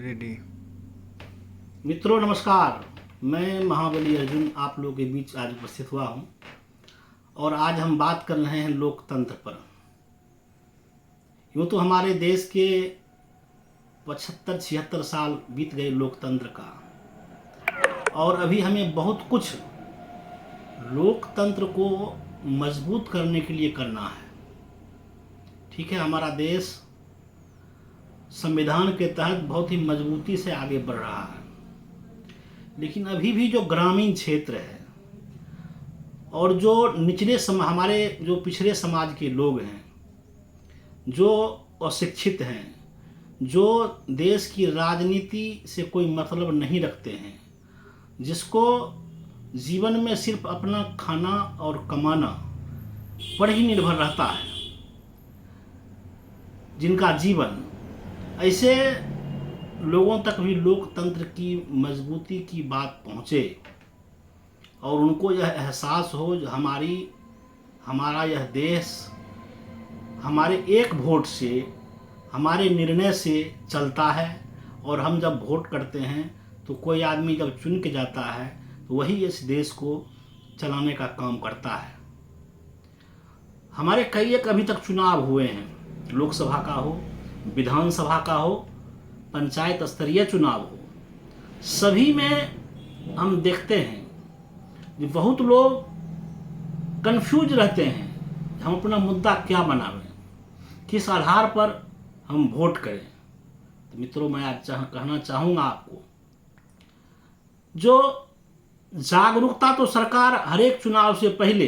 Ready. मित्रों नमस्कार। मैं महाबली अर्जुन आप लोगों के बीच आज उपस्थित हुआ हूं और आज हम बात कर रहे हैं लोकतंत्र पर। यूँ तो हमारे देश के 75-76 साल बीत गए लोकतंत्र का, और अभी हमें बहुत कुछ लोकतंत्र को मजबूत करने के लिए करना है। ठीक है, हमारा देश संविधान के तहत बहुत ही मजबूती से आगे बढ़ रहा है, लेकिन अभी भी जो ग्रामीण क्षेत्र है और जो हमारे जो पिछड़े समाज के लोग हैं, जो अशिक्षित हैं, जो देश की राजनीति से कोई मतलब नहीं रखते हैं, जिसको जीवन में सिर्फ अपना खाना और कमाना पर ही निर्भर रहता है, जिनका जीवन, ऐसे लोगों तक भी लोकतंत्र की मजबूती की बात पहुँचे और उनको यह एहसास हो जो हमारा यह देश हमारे एक वोट से, हमारे निर्णय से चलता है। और हम जब वोट करते हैं तो कोई आदमी जब चुन के जाता है तो वही इस देश को चलाने का काम करता है। हमारे कई एक अभी तक चुनाव हुए हैं, लोकसभा का हो, विधानसभा का हो, पंचायत स्तरीय चुनाव हो, सभी में हम देखते हैं कि बहुत लोग कंफ्यूज रहते हैं हम अपना मुद्दा क्या बनावें, किस आधार पर हम वोट करें। तो मित्रों, मैं आज कहना चाहूँगा आपको, जो जागरूकता तो सरकार हर एक चुनाव से पहले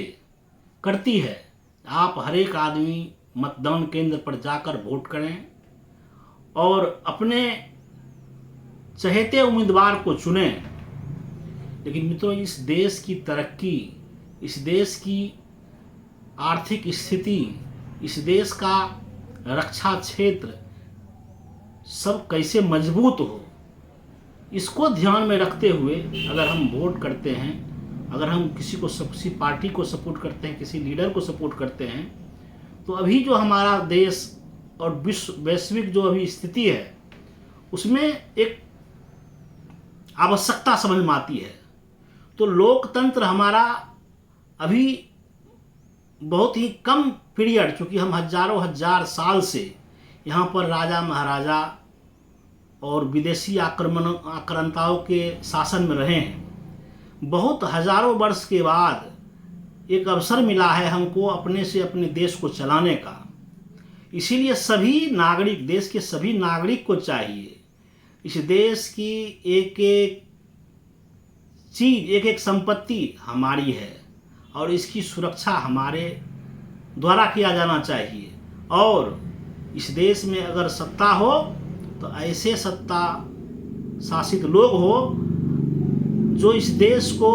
करती है। आप हर एक आदमी मतदान केंद्र पर जाकर वोट करें और अपने चहेते उम्मीदवार को चुनें। लेकिन मित्रों, इस देश की तरक्की, इस देश की आर्थिक स्थिति, इस देश का रक्षा क्षेत्र सब कैसे मजबूत हो, इसको ध्यान में रखते हुए अगर हम वोट करते हैं, अगर हम किसी पार्टी को सपोर्ट करते हैं, किसी लीडर को सपोर्ट करते हैं, तो अभी जो हमारा देश और वैश्विक जो अभी स्थिति है, उसमें एक आवश्यकता समझ में आती है। तो लोकतंत्र हमारा अभी बहुत ही कम पीरियड, चूँकि हम हजारों हजार साल से यहाँ पर राजा महाराजा और विदेशी आक्रांताओं के शासन में रहे हैं, बहुत हजारों वर्ष के बाद एक अवसर मिला है हमको अपने से अपने देश को चलाने का। इसीलिए सभी नागरिक, देश के सभी नागरिक को चाहिए इस देश की एक एक चीज़, एक एक संपत्ति हमारी है और इसकी सुरक्षा हमारे द्वारा किया जाना चाहिए। और इस देश में अगर सत्ता हो तो ऐसे सत्ता शासित लोग हो जो इस देश को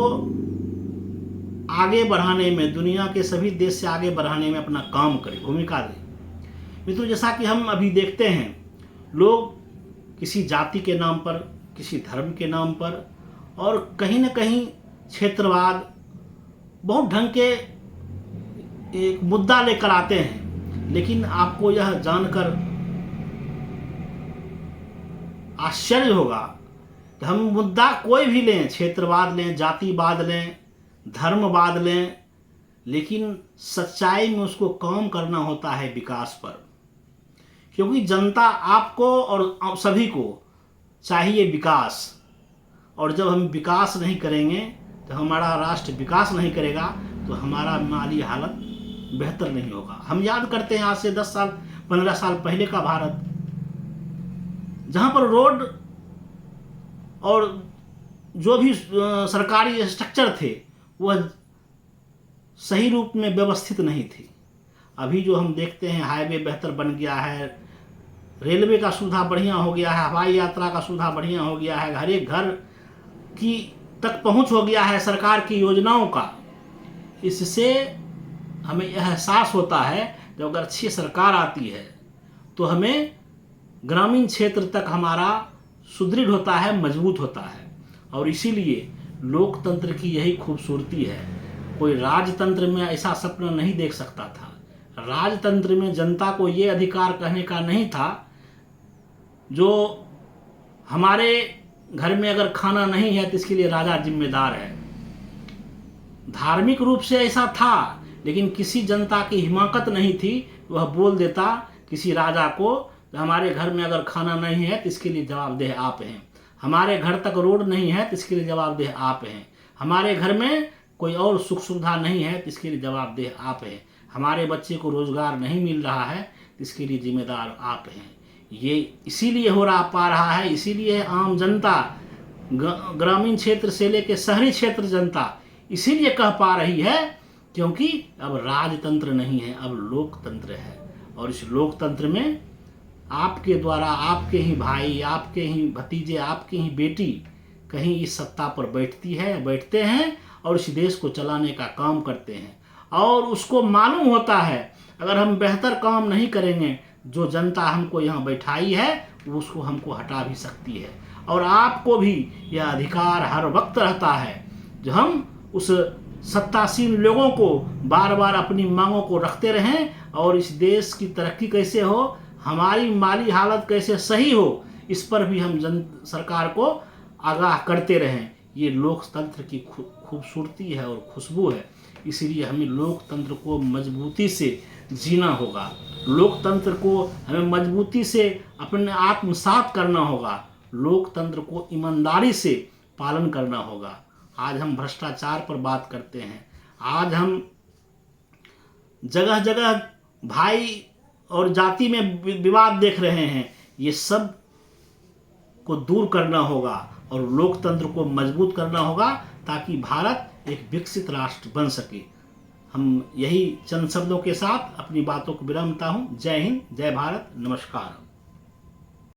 आगे बढ़ाने में, दुनिया के सभी देश से आगे बढ़ाने में अपना काम करे, भूमिका दे। मित्रों, जैसा कि हम अभी देखते हैं, लोग किसी जाति के नाम पर, किसी धर्म के नाम पर और कहीं न कहीं क्षेत्रवाद, बहुत ढंग के एक मुद्दा लेकर आते हैं। लेकिन आपको यह जानकर आश्चर्य होगा कि हम मुद्दा कोई भी लें, क्षेत्रवाद लें, जातिवाद लें, धर्मवाद लें, लेकिन सच्चाई में उसको काम करना होता है विकास पर। क्योंकि जनता आपको और सभी को चाहिए विकास, और जब हम विकास नहीं करेंगे, तो हमारा राष्ट्र विकास नहीं करेगा, तो हमारा माली हालत बेहतर नहीं होगा। हम याद करते हैं आज से 10 साल 15 साल पहले का भारत, जहाँ पर रोड और जो भी सरकारी स्ट्रक्चर थे वह सही रूप में व्यवस्थित नहीं थी। अभी जो हम देखते हैं, हाईवे बेहतर बन गया है, रेलवे का सुविधा बढ़िया हो गया है, हवाई यात्रा का सुविधा बढ़िया हो गया है, हर एक घर की तक पहुंच हो गया है सरकार की योजनाओं का। इससे हमें यह एहसास होता है कि अगर अच्छी सरकार आती है तो हमें ग्रामीण क्षेत्र तक हमारा सुदृढ़ होता है, मजबूत होता है। और इसीलिए लोकतंत्र की यही खूबसूरती है। कोई राजतंत्र में ऐसा सपना नहीं देख सकता था। राजतंत्र में जनता को ये अधिकार कहने का नहीं था जो हमारे घर में अगर खाना नहीं है तो इसके लिए राजा जिम्मेदार है। धार्मिक रूप से ऐसा था, लेकिन किसी जनता की हिमाकत नहीं थी, वह बोल देता किसी राजा को, हमारे घर में अगर खाना नहीं है तो इसके लिए जवाबदेह आप हैं, हमारे घर तक रोड नहीं है तो इसके लिए जवाबदेह आप हैं, हमारे घर में कोई और सुख सुविधा नहीं है तो इसके लिए जवाबदेह आप हैं, हमारे बच्चे को रोजगार नहीं मिल रहा है तो इसके लिए जिम्मेदार आप हैं। ये इसीलिए हो पा रहा है, इसीलिए आम जनता, ग्रामीण क्षेत्र से लेकर शहरी क्षेत्र जनता इसीलिए कह पा रही है क्योंकि अब राजतंत्र नहीं है, अब लोकतंत्र है। और इस लोकतंत्र में आपके द्वारा आपके ही भाई, आपके ही भतीजे, आपकी ही बेटी कहीं इस सत्ता पर बैठते हैं और इस देश को चलाने का काम करते हैं। और उसको मालूम होता है अगर हम बेहतर काम नहीं करेंगे, जो जनता हमको यहाँ बैठाई है उसको हमको हटा भी सकती है। और आपको भी यह अधिकार हर वक्त रहता है जो हम उस सत्तासीन लोगों को बार बार अपनी मांगों को रखते रहें और इस देश की तरक्की कैसे हो, हमारी माली हालत कैसे सही हो, इस पर भी हम सरकार को आगाह करते रहें। ये लोकतंत्र की खूबसूरती है और खुशबू है। इसलिए हमें लोकतंत्र को मजबूती से जीना होगा, लोकतंत्र को हमें मजबूती से अपने आत्मसात करना होगा, लोकतंत्र को ईमानदारी से पालन करना होगा। आज हम भ्रष्टाचार पर बात करते हैं, आज हम जगह जगह भाई और जाति में विवाद देख रहे हैं। ये सब को दूर करना होगा और लोकतंत्र को मजबूत करना होगा ताकि भारत एक विकसित राष्ट्र बन सके। हम यही चंद शब्दों के साथ अपनी बातों को विरामता हूँ। जय हिंद, जय भारत, नमस्कार।